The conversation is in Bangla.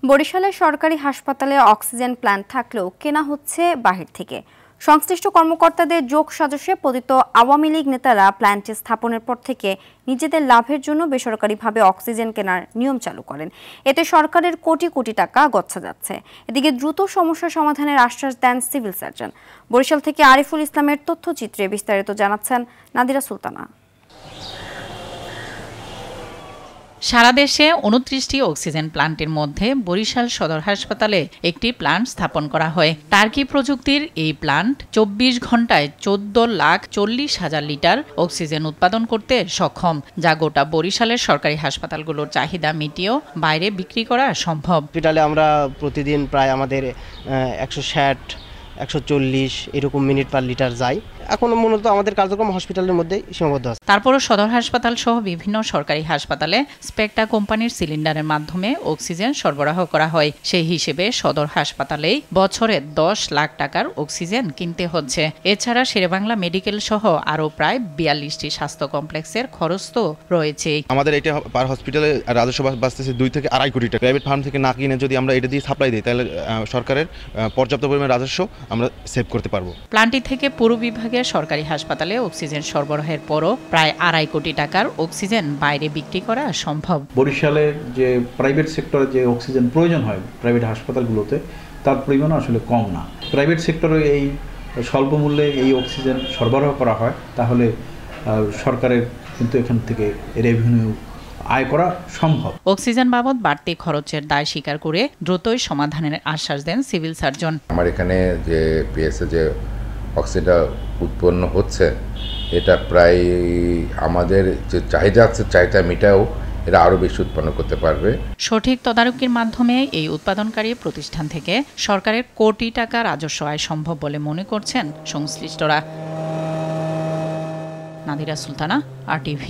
বরিশালের সরকারি হাসপাতালে অক্সিজেন প্ল্যান্ট থাকলেও কেনা হচ্ছে বাহির থেকে। সংশ্লিষ্ট কর্মকর্তাদের যোগ সাজশে পতিত আওয়ামী লীগ নেতারা প্ল্যান্টে স্থাপনের পর থেকে নিজেদের লাভের জন্য বেসরকারিভাবে অক্সিজেন কেনার নিয়ম চালু করেন। এতে সরকারের কোটি কোটি টাকা গচ্ছা যাচ্ছে। এদিকে দ্রুত সমস্যা সমাধানের আশ্বাস দেন সিভিল সার্জন। বরিশাল থেকে আরিফুল ইসলামের তথ্যচিত্রে বিস্তারিত জানাচ্ছেন নাদিরা সুলতানা। সারা দেশে ২৯টি অক্সিজেন প্লান্টের মধ্যে বরিশাল সদর হাসপাতালে একটি প্লান্ট স্থাপন করা হয়। টার্কি প্রযুক্তির এই প্লান্ট ২৪ ঘন্টায় ১৪,৪০,০০০ লিটার অক্সিজেন উৎপাদন করতে সক্ষম, যা গোটা বরিশালের সরকারি হাসপাতালগুলোর চাহিদা মিটিয়েও বাইরে বিক্রি করা সম্ভব। হসপিটালে আমরা প্রতিদিন প্রায় আমাদের ১৬০-১৪০ এরকম মিনিট পার লিটার যায়। এখন মূলত আমাদের কার্যক্রম হসপিটালের মধ্যে সীমাবদ্ধ আছে। তারপরও সদর হাসপাতাল সহ বিভিন্ন সরকারি হাসপাতালে স্পেকট্রা কোম্পানির সিলিন্ডারের মাধ্যমে অক্সিজেন সরবরাহ করা হয়। সেই হিসেবে সদর হাসপাতালেই বছরে ১০ লাখ টাকার অক্সিজেন কিনতে হচ্ছে। এছাড়া শেরেবাংলা মেডিকেল সহ আরও প্রায় ৪২টি স্বাস্থ্য কমপ্লেক্সের খরচ তো রয়েছে। আমাদের এটা পার হসপিটালে রাজস্ব বাঁচতেছে ২ থেকে ২.৫ কোটি টাকা। প্রাইভেট ফার্ম থেকে না কিনে যদি আমরা এটা দিয়ে সাপ্লাই দিই, তাহলে সরকারের পর্যাপ্ত পরিমাণ রাজস্ব আমরা সেভ করতে পারবো। প্ল্যান্টটি থেকে পুরো বিভাগে সরকারি হাসপাতালে অক্সিজেন সরবরাহের পরও প্রায় ২.৫ কোটি টাকার অক্সিজেন বাইরে বিক্রি করা সম্ভব। বরিশালের যে প্রাইভেট সেক্টরে যে অক্সিজেন প্রয়োজন হয় প্রাইভেট হাসপাতালগুলোতে, তার পরিমাণ আসলে কম না। প্রাইভেট সেক্টরে এই স্বল্প মূল্যে এই অক্সিজেন সরবরাহ করা হয়, তাহলে সরকারের কিন্তু এখান থেকে রেভিনিউ আয় করা সম্ভব। অক্সিজেন বাবদ বাড়তি খরচের দায় স্বীকার করে দ্রুতই সমাধানের আশ্বাস দেন সিভিল সার্জন। আমার এখানে যে পিএসএ যে অক্সিজেনটা উৎপন্ন হচ্ছে, এটা প্রায় আমাদের যে চাহিদা আছে চাহিদা মিটাও এরা আরও বেশি উৎপন্ন করতে পারবে। সঠিক তদারকির মাধ্যমে এই উৎপাদনকারী প্রতিষ্ঠান থেকে সরকারের কোটি টাকা রাজস্ব আয় সম্ভব বলে মনে করছেন সংশ্লিষ্টরা। নাদিরা সুলতানা, RTV।